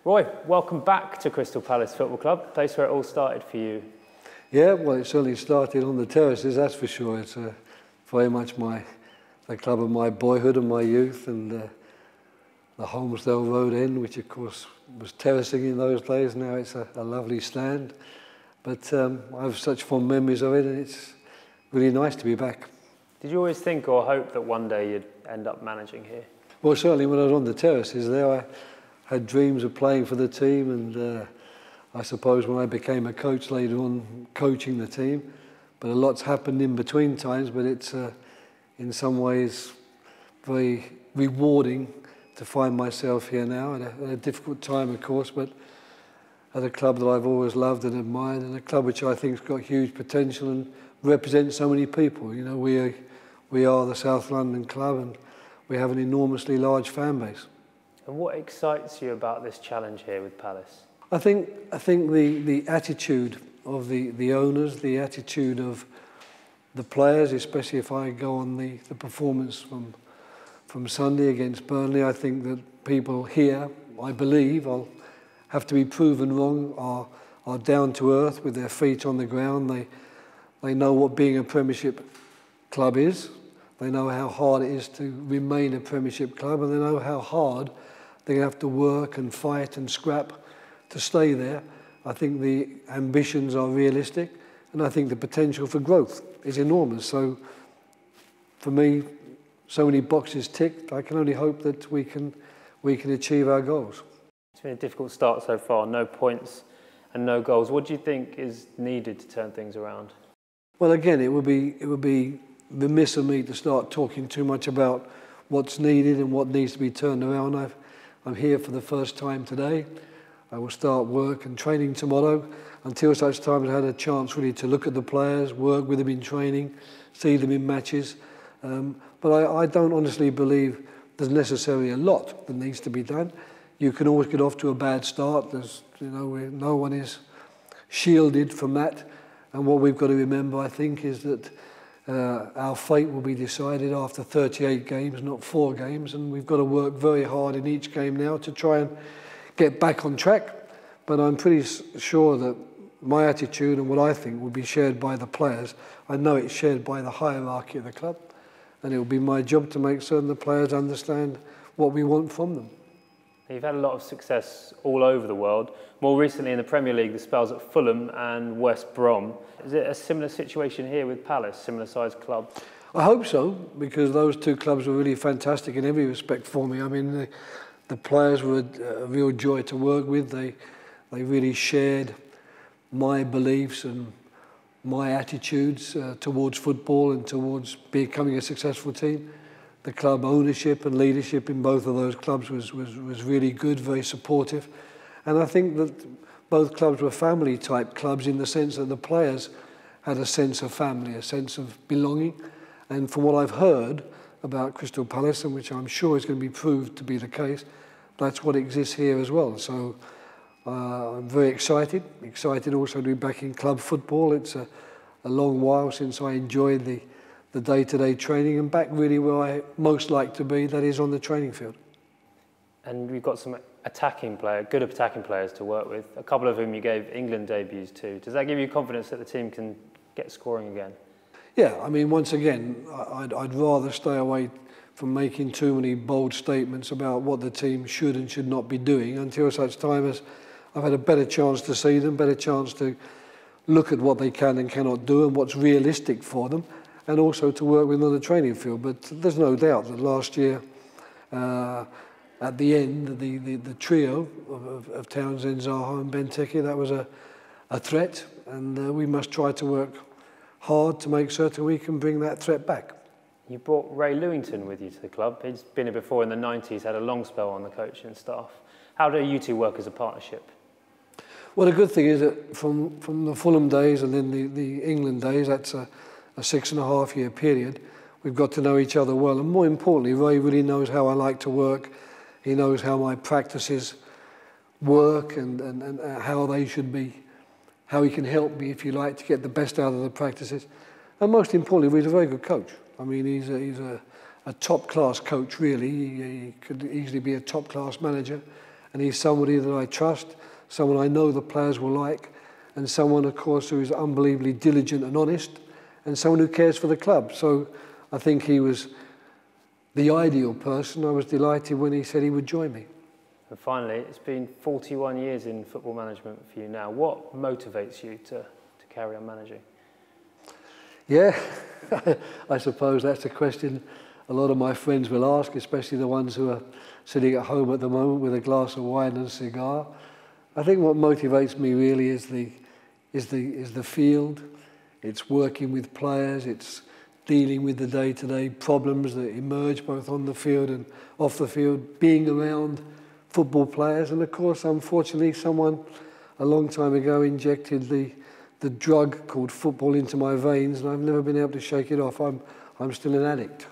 Roy, welcome back to Crystal Palace Football Club, place where it all started for you. Yeah, well, it certainly started on the terraces, that's for sure. It's very much the club of my boyhood and my youth, and the Holmesdale Road End, which of course was terracing in those days. Now it's a lovely stand. But I have such fond memories of it, and it's really nice to be back. Did you always think or hope that one day you'd end up managing here? Well, certainly when I was on the terraces there, I had dreams of playing for the team, and I suppose when I became a coach later on, coaching the team. But a lot's happened in between times, but it's in some ways very rewarding to find myself here now at a difficult time, of course, but at a club that I've always loved and admired, and a club which I think has got huge potential and represents so many people. You know, we are the South London club, and we have an enormously large fan base. And what excites you about this challenge here with Palace? I think the attitude of the owners, the attitude of the players, especially if I go on the performance from Sunday against Burnley. I think that people here, I believe, I'll have to be proven wrong, are down to earth with their feet on the ground. They know what being a Premiership club is. They know how hard it is to remain a Premiership club, and they know how hard they're going to have to work and fight and scrap to stay there. I think the ambitions are realistic, and I think the potential for growth is enormous. So for me, so many boxes ticked. I can only hope that we can achieve our goals. It's been a difficult start so far, no points and no goals. What do you think is needed to turn things around? Well, again, it would be remiss of me to start talking too much about what's needed and what needs to be turned around. I'm here for the first time today. I will start work and training tomorrow. Until such time as I had a chance really to look at the players, work with them in training, see them in matches. But I don't honestly believe there's necessarily a lot that needs to be done. You can always get off to a bad start. No one is shielded from that. And what we've got to remember, I think, is that our fate will be decided after 38 games, not 4 games. And we've got to work very hard in each game now to try and get back on track. But I'm pretty sure that my attitude and what I think will be shared by the players. I know it's shared by the hierarchy of the club. And it will be my job to make certain the players understand what we want from them. You've had a lot of success all over the world. More recently in the Premier League, the spells at Fulham and West Brom. Is it a similar situation here with Palace, similar sized club? I hope so, because those two clubs were really fantastic in every respect for me. I mean, the players were a real joy to work with. They really shared my beliefs and my attitudes towards football and towards becoming a successful team. The club ownership and leadership in both of those clubs was really good, very supportive. And I think that both clubs were family-type clubs in the sense that the players had a sense of family, a sense of belonging. And from what I've heard about Crystal Palace, and which I'm sure is going to be proved to be the case, that's what exists here as well. So I'm very excited also to be back in club football. It's a long while since I enjoyed the day-to-day training, and back really where I most like to be, that is on the training field. And we've got some good attacking players to work with, a couple of whom you gave England debuts to. Does that give you confidence that the team can get scoring again? Yeah, I mean, once again, I'd rather stay away from making too many bold statements about what the team should and should not be doing until such time as I've had a better chance to see them, better chance to look at what they can and cannot do and what's realistic for them, and also to work with them on the training field. But there's no doubt that last year, at the end, the trio of Townsend, Zaha and Benteke, that was a threat, and we must try to work hard to make certain we can bring that threat back. You brought Ray Lewington with you to the club. He's been here before in the 90s, had a long spell on the coaching staff. How do you two work as a partnership? Well, the good thing is that from the Fulham days and then the England days, that's a 6.5-year period, we've got to know each other well. And more importantly, Ray really knows how I like to work. He knows how my practices work and how they should be, how he can help me, if you like, to get the best out of the practices. And most importantly, he's a very good coach. I mean, he's a top-class coach, really. He could easily be a top-class manager. and he's somebody that I trust, someone I know the players will like, and someone, of course, who is unbelievably diligent and honest, and someone who cares for the club. So I think he was the ideal person. I was delighted when he said he would join me. And finally, it's been 41 years in football management for you now. What motivates you to carry on managing? Yeah, I suppose that's a question a lot of my friends will ask, especially the ones who are sitting at home at the moment with a glass of wine and a cigar. I think what motivates me really is the field. It's working with players. It's dealing with the day-to-day problems that emerge both on the field and off the field. Being around football players, and of course, unfortunately, someone a long time ago injected the drug called football into my veins, and I've never been able to shake it off. I'm still an addict.